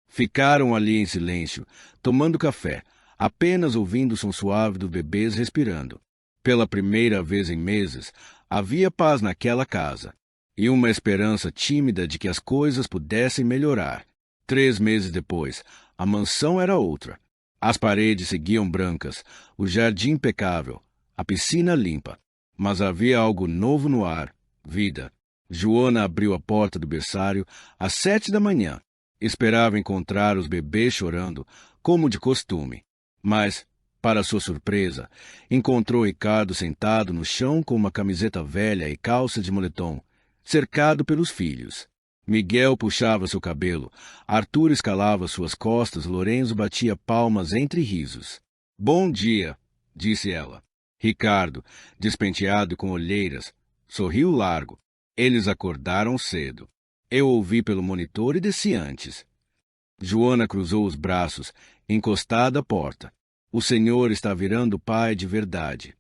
Ficaram ali em silêncio, tomando café, apenas ouvindo o som suave dos bebês respirando. Pela primeira vez em meses, havia paz naquela casa, e uma esperança tímida de que as coisas pudessem melhorar. 3 meses depois, a mansão era outra. As paredes seguiam brancas, o jardim impecável, a piscina limpa. Mas havia algo novo no ar, vida. Joana abriu a porta do berçário às 7 da manhã. Esperava encontrar os bebês chorando, como de costume. Mas, para sua surpresa, encontrou Ricardo sentado no chão com uma camiseta velha e calça de moletom, cercado pelos filhos. Miguel puxava seu cabelo, Arthur escalava suas costas, Lorenzo batia palmas entre risos. Bom dia, disse ela. Ricardo, despenteado e com olheiras, sorriu largo. Eles acordaram cedo. Eu ouvi pelo monitor e desci antes. Joana cruzou os braços, encostada à porta. O senhor está virando pai de verdade.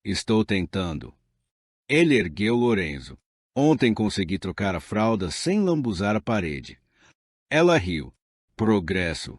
Estou tentando. Ele ergueu Lorenzo. Ontem consegui trocar a fralda sem lambuzar a parede. Ela riu. Progresso.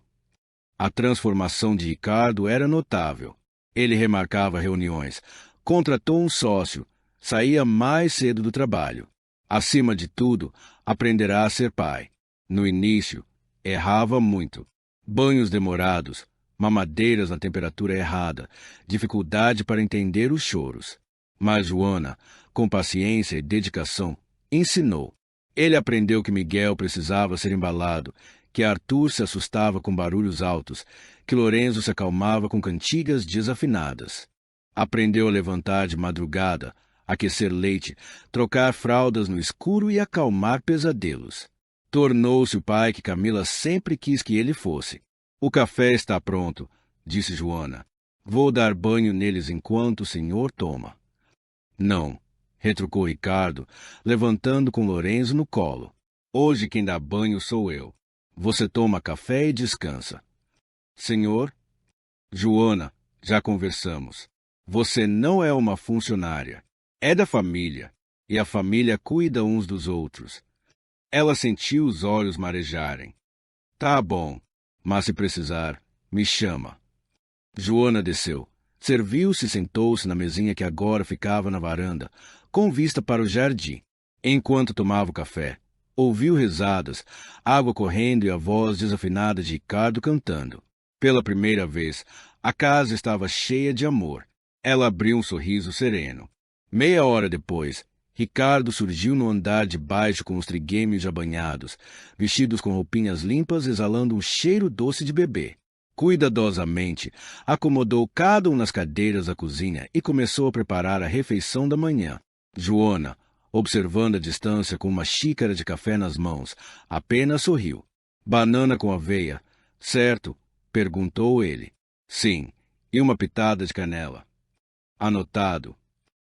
A transformação de Ricardo era notável. Ele remarcava reuniões, contratou um sócio, saía mais cedo do trabalho. Acima de tudo, aprenderá a ser pai. No início, errava muito. Banhos demorados, mamadeiras na temperatura errada, dificuldade para entender os choros. Mas Joana, com paciência e dedicação, ensinou. Ele aprendeu que Miguel precisava ser embalado, que Arthur se assustava com barulhos altos, que Lorenzo se acalmava com cantigas desafinadas. Aprendeu a levantar de madrugada, aquecer leite, trocar fraldas no escuro e acalmar pesadelos. Tornou-se o pai que Camila sempre quis que ele fosse. O café está pronto, disse Joana. Vou dar banho neles enquanto o senhor toma. Não, retrucou Ricardo, levantando com Lorenzo no colo. Hoje quem dá banho sou eu. Você toma café e descansa. Senhor? Joana, já conversamos. Você não é uma funcionária. É da família, e a família cuida uns dos outros. Ela sentiu os olhos marejarem. Tá bom, mas se precisar, me chama. Joana desceu. Serviu-se e sentou-se na mesinha que agora ficava na varanda, com vista para o jardim. Enquanto tomava o café, ouviu risadas, água correndo e a voz desafinada de Ricardo cantando. Pela primeira vez, a casa estava cheia de amor. Ela abriu um sorriso sereno. Meia hora depois, Ricardo surgiu no andar de baixo com os triguêmeos já banhados, vestidos com roupinhas limpas, exalando um cheiro doce de bebê. Cuidadosamente, acomodou cada um nas cadeiras da cozinha e começou a preparar a refeição da manhã. Joana, observando a distância com uma xícara de café nas mãos, apenas sorriu. Banana com aveia, certo? Perguntou ele. Sim, e uma pitada de canela. Anotado.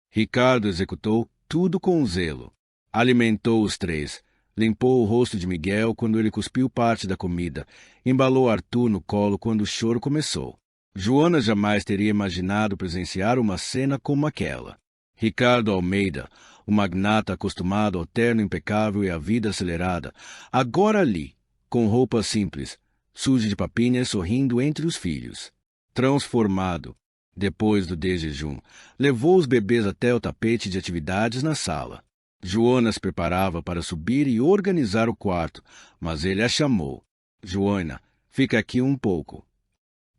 Ricardo executou tudo com zelo. Alimentou os três, limpou o rosto de Miguel quando ele cuspiu parte da comida, embalou Arthur no colo quando o choro começou. Joana jamais teria imaginado presenciar uma cena como aquela. Ricardo Almeida, o magnata acostumado ao terno impecável e à vida acelerada, agora ali, com roupas simples, sujo de papinhas, sorrindo entre os filhos. Transformado, depois do desjejum, levou os bebês até o tapete de atividades na sala. Joana se preparava para subir e organizar o quarto, mas ele a chamou. Joana, fica aqui um pouco.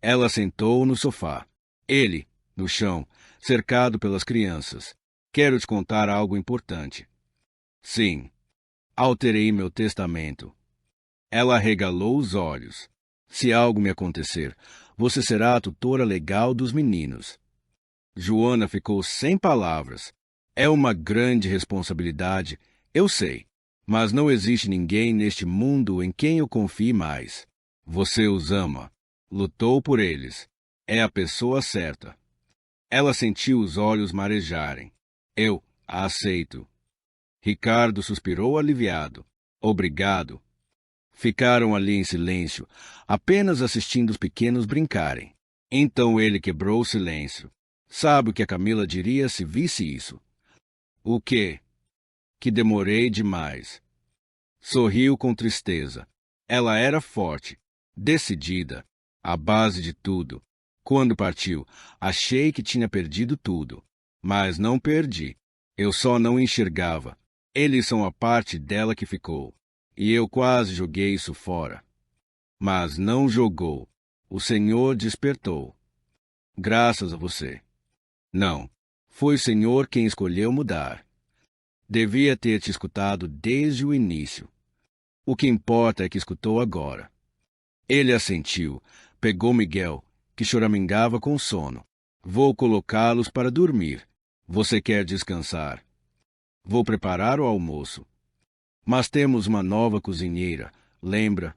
Ela sentou no sofá. Ele, no chão, cercado pelas crianças. Quero te contar algo importante. Sim, alterei meu testamento. Ela arregalou os olhos. Se algo me acontecer, você será a tutora legal dos meninos. Joana ficou sem palavras. É uma grande responsabilidade, eu sei, mas não existe ninguém neste mundo em quem eu confie mais. Você os ama, lutou por eles. É a pessoa certa. Ela sentiu os olhos marejarem. Eu a aceito. Ricardo suspirou aliviado. Obrigado. Ficaram ali em silêncio, apenas assistindo os pequenos brincarem. Então ele quebrou o silêncio. Sabe o que a Camila diria se visse isso? O quê? Que demorei demais. Sorriu com tristeza. Ela era forte, decidida, à base de tudo. Quando partiu, achei que tinha perdido tudo. Mas não perdi. Eu só não enxergava. Eles são a parte dela que ficou. E eu quase joguei isso fora. Mas não jogou. O Senhor despertou. Graças a você. Não. Foi o Senhor quem escolheu mudar. Devia ter te escutado desde o início. O que importa é que escutou agora. Ele assentiu, pegou Miguel, que choramingava com sono. Vou colocá-los para dormir. Você quer descansar? Vou preparar o almoço. Mas temos uma nova cozinheira, lembra?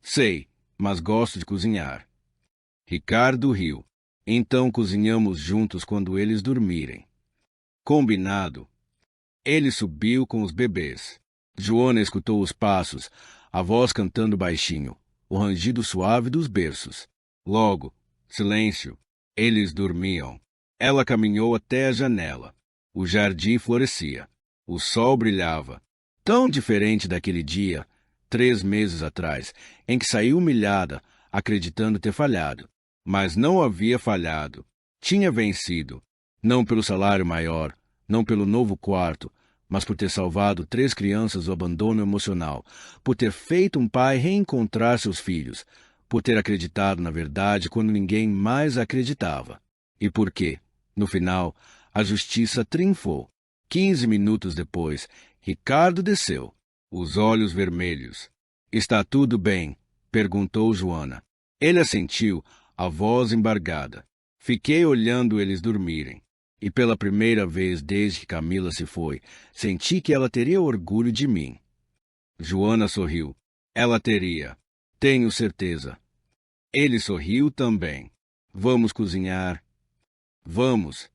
Sei, mas gosto de cozinhar. Ricardo riu. Então cozinhamos juntos quando eles dormirem. Combinado. Ele subiu com os bebês. Joana escutou os passos, a voz cantando baixinho, o rangido suave dos berços. Logo, silêncio. Eles dormiam. Ela caminhou até a janela. O jardim florescia. O sol brilhava. Tão diferente daquele dia, 3 meses atrás, em que saiu humilhada, acreditando ter falhado. Mas não havia falhado. Tinha vencido. Não pelo salário maior, não pelo novo quarto, mas por ter salvado 3 crianças do abandono emocional, por ter feito um pai reencontrar seus filhos, por ter acreditado na verdade quando ninguém mais acreditava. E porque, no final, a justiça triunfou. 15 minutos depois, Ricardo desceu, os olhos vermelhos. Está tudo bem? Perguntou Joana. Ele assentiu, a voz embargada. Fiquei olhando eles dormirem. E pela primeira vez desde que Camila se foi, senti que ela teria orgulho de mim. Joana sorriu. Ela teria. Tenho certeza. Ele sorriu também. Vamos cozinhar? Vamos.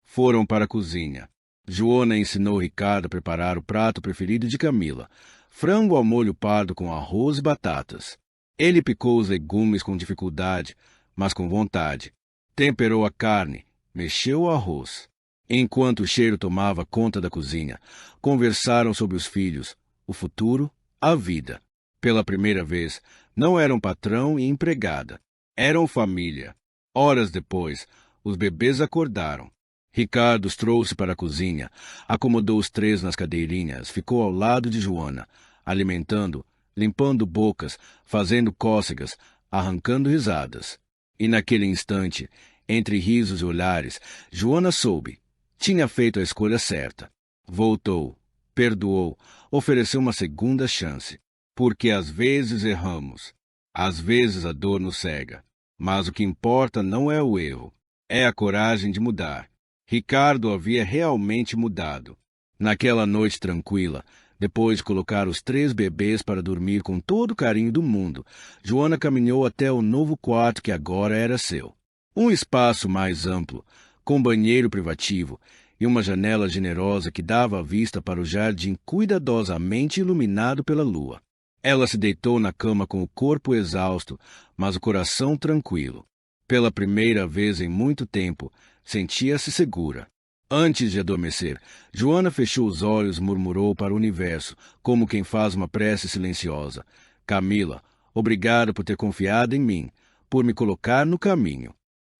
Foram para a cozinha. Joana ensinou Ricardo a preparar o prato preferido de Camila, frango ao molho pardo com arroz e batatas. Ele picou os legumes com dificuldade, mas com vontade. Temperou a carne, mexeu o arroz. Enquanto o cheiro tomava conta da cozinha, conversaram sobre os filhos, o futuro, a vida. Pela primeira vez, não eram patrão e empregada. Eram família. Horas depois, os bebês acordaram. Ricardo os trouxe para a cozinha, acomodou os 3 nas cadeirinhas, ficou ao lado de Joana, alimentando, limpando bocas, fazendo cócegas, arrancando risadas. E naquele instante, entre risos e olhares, Joana soube. Tinha feito a escolha certa. Voltou, perdoou, ofereceu uma segunda chance. Porque às vezes erramos. Às vezes a dor nos cega. Mas o que importa não é o erro, é a coragem de mudar. Ricardo havia realmente mudado. Naquela noite tranquila, depois de colocar os 3 bebês para dormir com todo o carinho do mundo, Joana caminhou até o novo quarto que agora era seu. Um espaço mais amplo, com banheiro privativo e uma janela generosa que dava a vista para o jardim cuidadosamente iluminado pela lua. Ela se deitou na cama com o corpo exausto, mas o coração tranquilo. Pela primeira vez em muito tempo, sentia-se segura. Antes de adormecer, Joana fechou os olhos e murmurou para o universo, como quem faz uma prece silenciosa. Camila, obrigado por ter confiado em mim, por me colocar no caminho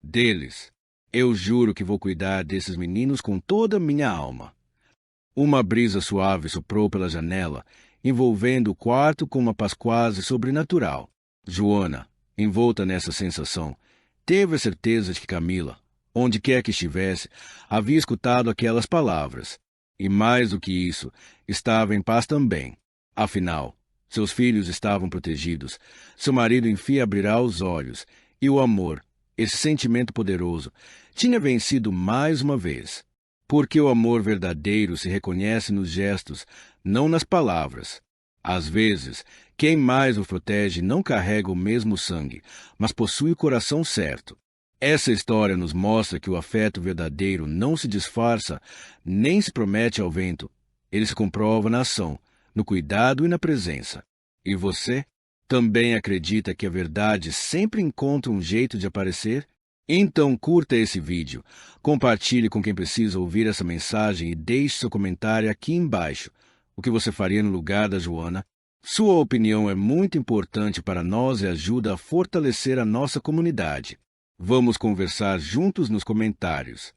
deles. Eu juro que vou cuidar desses meninos com toda a minha alma. Uma brisa suave soprou pela janela, envolvendo o quarto com uma paz quase sobrenatural. Joana, envolta nessa sensação, teve a certeza de que Camila, onde quer que estivesse, havia escutado aquelas palavras. E mais do que isso, estava em paz também. Afinal, seus filhos estavam protegidos, seu marido enfim abrirá os olhos, e o amor, esse sentimento poderoso, tinha vencido mais uma vez. Porque o amor verdadeiro se reconhece nos gestos, não nas palavras. Às vezes, quem mais o protege não carrega o mesmo sangue, mas possui o coração certo. Essa história nos mostra que o afeto verdadeiro não se disfarça, nem se promete ao vento. Ele se comprova na ação, no cuidado e na presença. E você? Também acredita que a verdade sempre encontra um jeito de aparecer? Então curta esse vídeo, compartilhe com quem precisa ouvir essa mensagem e deixe seu comentário aqui embaixo. O que você faria no lugar da Joana? Sua opinião é muito importante para nós e ajuda a fortalecer a nossa comunidade. Vamos conversar juntos nos comentários.